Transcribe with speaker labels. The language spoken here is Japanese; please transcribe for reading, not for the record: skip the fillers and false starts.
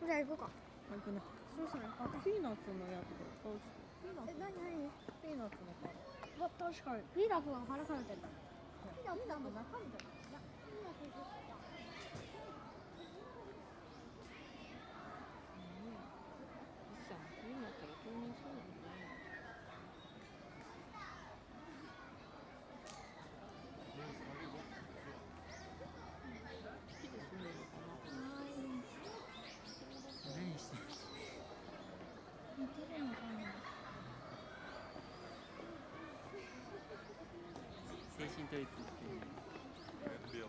Speaker 1: じゃあ行こうか。
Speaker 2: 行くね。
Speaker 1: そうする。
Speaker 2: あ、ピーナッツのやつでどうして。ピーナッツ。
Speaker 1: 何？
Speaker 2: ピーナッツの殻。
Speaker 1: わ、確かに。ピーナッツが腹されてる。ピーナッツの中身じゃない。
Speaker 2: ピーナッツさ、ピーナッツが透明そうだね。好きで住んでるのかな。
Speaker 3: 何してる？
Speaker 1: 似てるのかな。
Speaker 3: 精神統一だけど。